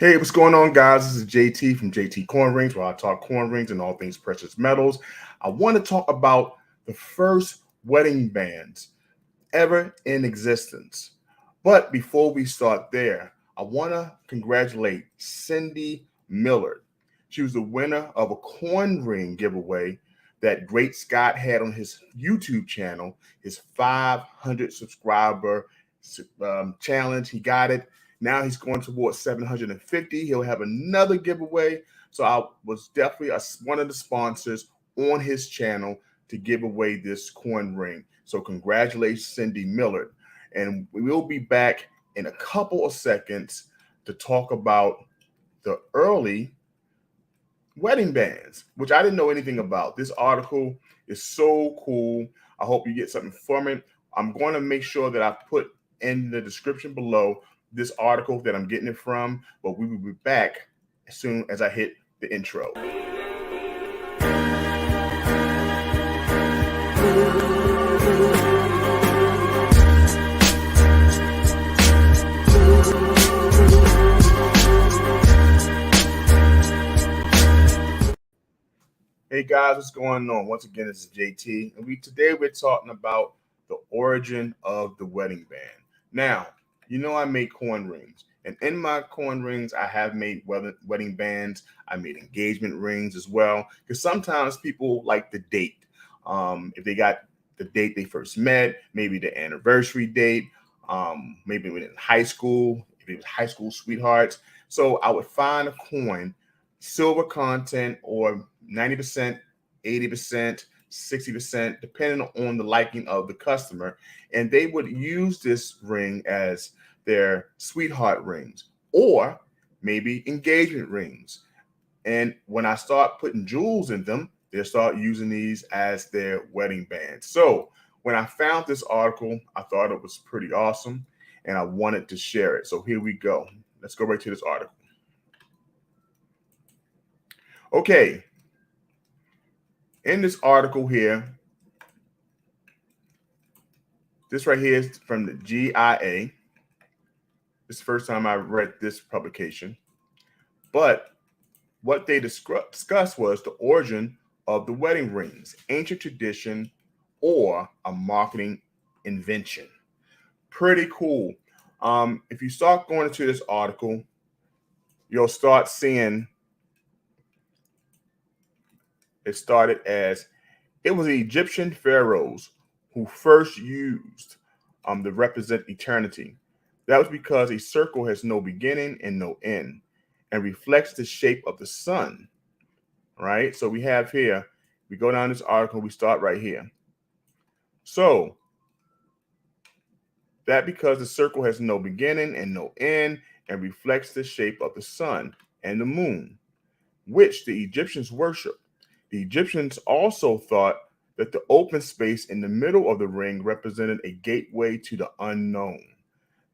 Hey, what's going on, guys? This is JT from Jtcoinrings, where I talk coin rings and all things precious metals. I want to talk about the first wedding bands ever in existence. But before we start there, I want to congratulate Cindy Millard. She was the winner of a coin ring giveaway that Great Scott had on his YouTube channel, his 500 subscriber challenge. He got it. Now he's going towards 750. He'll have another giveaway. So I was definitely one of the sponsors on his channel to give away this coin ring. So congratulations, Cindy Millard. And we will be back in a couple of seconds to talk about the early wedding bands, which I didn't know anything about. This article is so cool. I hope you get something from it. I'm going to make sure that I put in the description below this article that I'm getting it from, but we will be back as soon as I hit the intro. Hey guys, what's going on? Once again, this is JT, and today we're talking about the origin of the wedding band. Now, you know I make coin rings, and in my coin rings, I have made wedding bands. I made engagement rings as well, because sometimes people like the date. If they got the date they first met, maybe the anniversary date, maybe when in high school, if it was high school sweethearts. So I would find a coin, silver content, or 90%, 80%, 60%, depending on the liking of the customer. And they would use this ring as their sweetheart rings or maybe engagement rings. And when I start putting jewels in them, they'll start using these as their wedding bands. So when I found this article, I thought it was pretty awesome and I wanted to share it. So here we go. Let's go right to this article. Okay. In this article here, this right here is from the GIA. It's the first time I read this publication. But what they discussed was the origin of the wedding rings, ancient tradition, or a marketing invention. Pretty cool. If you start going into this article, you'll start seeing it started as it was the Egyptian pharaohs who first used to represent eternity. That was because a circle has no beginning and no end and reflects the shape of the sun, right? So we have here, we go down this article, we start right here. So that because the circle has no beginning and no end and reflects the shape of the sun and the moon, which the Egyptians worshiped. The Egyptians also thought that the open space in the middle of the ring represented a gateway to the unknown.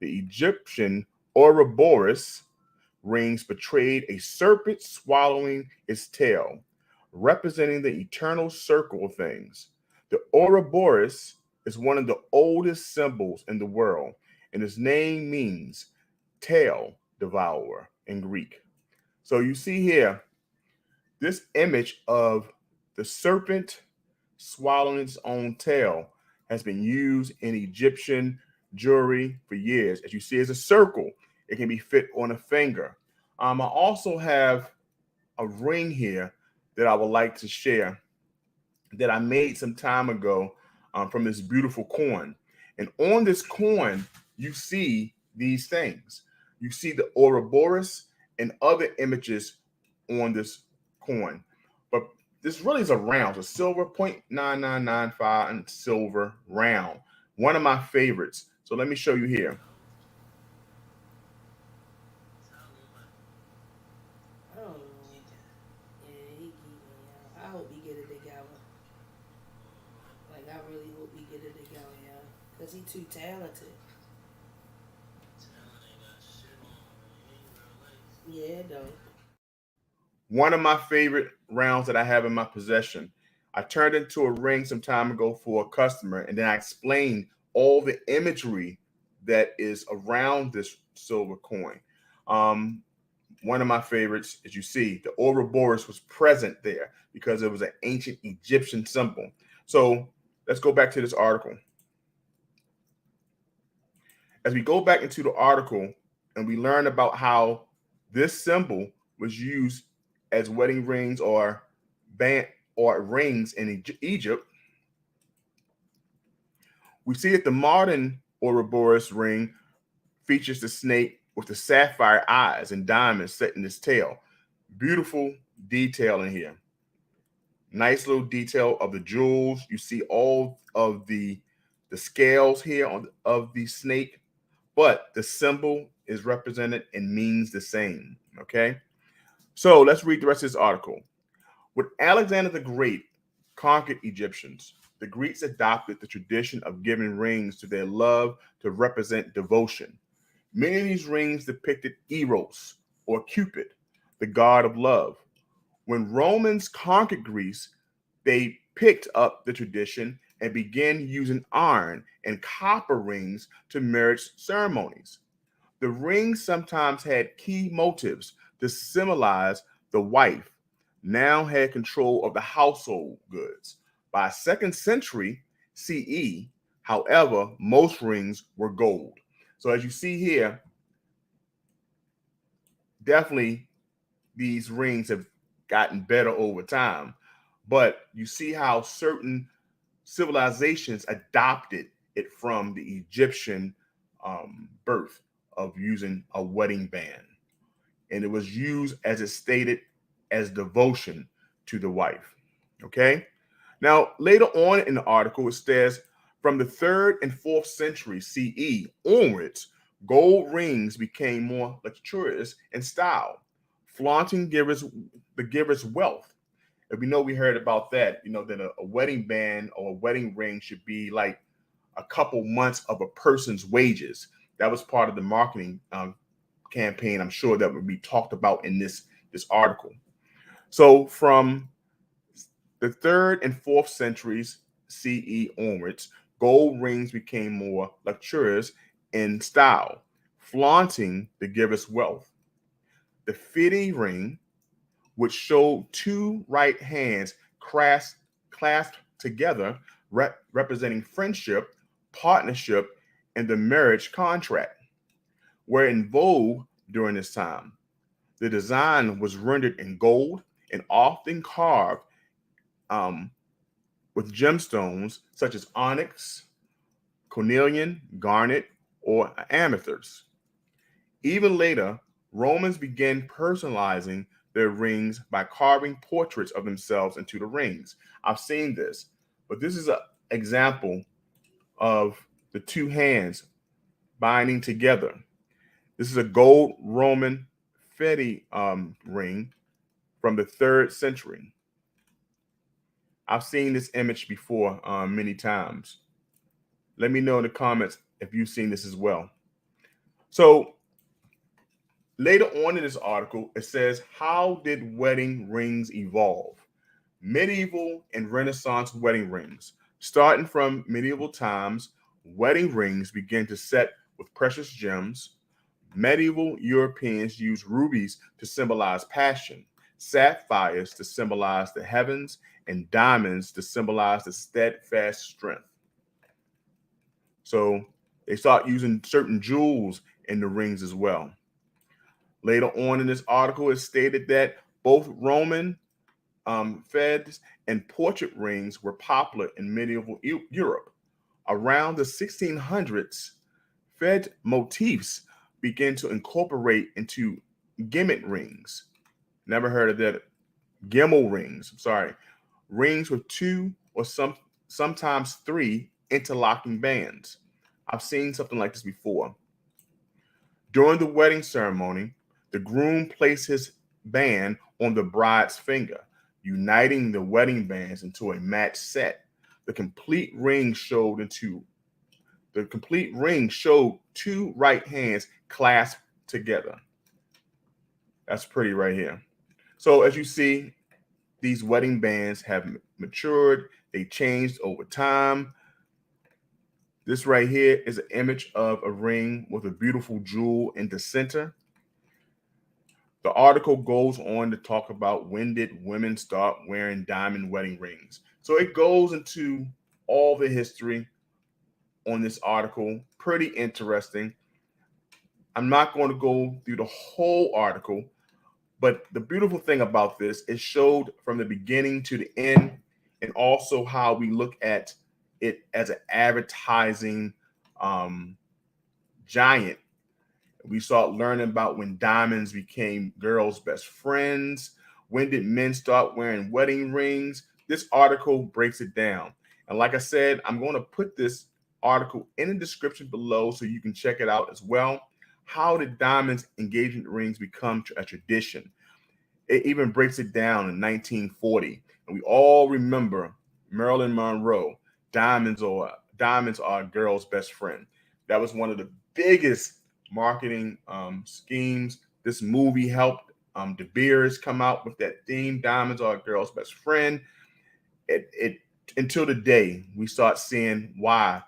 The Egyptian Ouroboros rings portrayed a serpent swallowing its tail, representing the eternal circle of things. The Ouroboros is one of the oldest symbols in the world, and its name means tail devourer in Greek. So you see here, this image of the serpent swallowing its own tail has been used in Egyptian jewelry for years. As you see, it's a circle. It can be fit on a finger. I also have a ring here that I would like to share that I made some time ago from this beautiful coin. And on this coin, you see these things. You see the Ouroboros and other images on this coin. But this really is a round, a silver 0.9995 and silver round. One of my favorites. So let me show you here. I hope he get it together. Like, I really hope he get it together, yeah. Because he too talented. Yeah, though. One of my favorite rounds that I have in my possession. I turned into a ring some time ago for a customer, and then I explained all the imagery that is around this silver coin. one of my favorites, as you see, the Ouroboros was present there because it was an ancient Egyptian symbol. So let's go back to this article. As we go back into the article and we learn about how this symbol was used as wedding rings or band or rings in Egypt, we see that the modern Ouroboros ring features the snake with the sapphire eyes and diamonds set in its tail. Beautiful detail in here. Nice little detail of the jewels. You see all of the scales here of the snake, but the symbol is represented and means the same. Okay, so let's read the rest of this article. When Alexander the Great conquered Egyptians, the Greeks adopted the tradition of giving rings to their love to represent devotion. Many of these rings depicted Eros or Cupid, the god of love. When Romans conquered Greece, they picked up the tradition and began using iron and copper rings to marriage ceremonies. The rings sometimes had key motives to symbolize the wife now had control of the household goods. By 2nd century CE, however, most rings were gold. So as you see here, definitely these rings have gotten better over time. But you see how certain civilizations adopted it from the Egyptian birth of using a wedding band. And it was used as it stated as devotion to the wife. Okay. Now, later on in the article, it says from the 3rd and 4th century CE onwards, gold rings became more luxurious in style, flaunting the giver's wealth. And we know we heard about that, that a wedding band or a wedding ring should be like a couple months of a person's wages. That was part of the marketing campaign, I'm sure, that would be talked about in this article. So from the 3rd and 4th centuries CE onwards, gold rings became more luxurious in style, flaunting the giver's wealth. The fide ring, which showed two right hands clasped together, representing friendship, partnership, and the marriage contract, were in vogue during this time. The design was rendered in gold and often carved um, with gemstones such as onyx, cornelian, garnet, or amethyst. Even later, Romans began personalizing their rings by carving portraits of themselves into the rings. I've seen this, but this is an example of the two hands binding together. This is a gold Roman fide ring from the 3rd century. I've seen this image before many times. Let me know in the comments if you've seen this as well. So later on in this article, it says, how did wedding rings evolve? Medieval and Renaissance wedding rings. Starting from medieval times, wedding rings began to set with precious gems. Medieval Europeans used rubies to symbolize passion, sapphires to symbolize the heavens, and diamonds to symbolize the steadfast strength. So they start using certain jewels in the rings as well. Later on in this article, it stated that both Roman feds and portrait rings were popular in medieval Europe. Around the 1600s, fed motifs began to incorporate into gimmick rings. Never heard of that. Gimmel rings. I'm sorry. Rings with two or sometimes three interlocking bands. I've seen something like this before. During the wedding ceremony, the groom placed his band on the bride's finger, uniting the wedding bands into a matched set. The complete ring showed two right hands clasped together. That's pretty right here. So as you see, these wedding bands have matured. They changed over time. This right here is an image of a ring with a beautiful jewel in the center. The article goes on to talk about when did women start wearing diamond wedding rings. So it goes into all the history on this article. Pretty interesting. I'm not going to go through the whole article, but the beautiful thing about this, it showed from the beginning to the end, and also how we look at it as an advertising giant. We start learning about when diamonds became girls' best friends. When did men start wearing wedding rings? This article breaks it down. And like I said, I'm going to put this article in the description below so you can check it out as well. How did diamonds engagement rings become a tradition? It even breaks it down in 1940. And we all remember Marilyn Monroe, diamonds are a girl's best friend. That was one of the biggest marketing schemes. This movie helped De Beers come out with that theme, diamonds are a girl's best friend. It until today, we start seeing why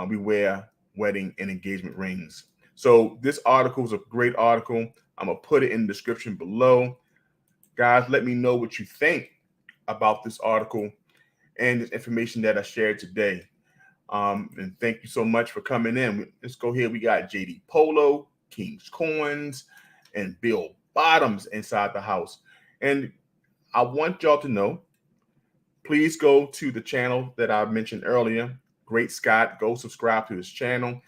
we wear wedding and engagement rings. So this article is a great article. I'm going to put it in the description below. Guys, let me know what you think about this article and this information that I shared today. And thank you so much for coming in. Let's go here. We got JD Polo, King's Coins, and Bill Bottoms inside the house. And I want y'all to know, please go to the channel that I mentioned earlier, Great Scott. Go subscribe to his channel.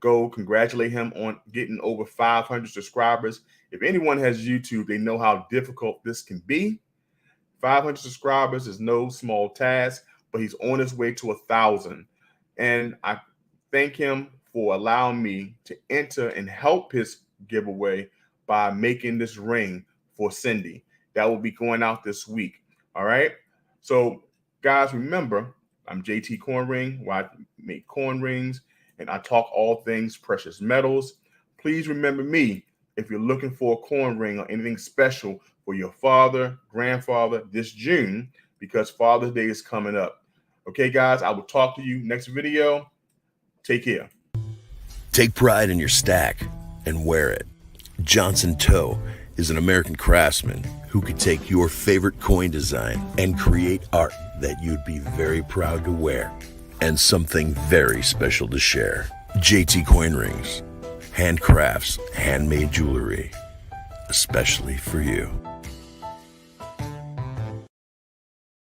Go congratulate him on getting over 500 subscribers. If anyone has YouTube, they know how difficult this can be. 500 subscribers is no small task, but he's on his way to 1,000. And I thank him for allowing me to enter and help his giveaway by making this ring for Cindy. That will be going out this week. All right. So, guys, remember, I'm JT Coinring, where I make coin rings and I talk all things precious metals. Please remember me if you're looking for a coin ring or anything special for your father, grandfather this June, because Father's Day is coming up. Okay, guys, I will talk to you next video. Take care. Take pride in your stack and wear it. Johnson Toe is an American craftsman who could take your favorite coin design and create art that you'd be very proud to wear and something very special to share. JT Coinrings, handcrafts, handmade jewelry, especially for you.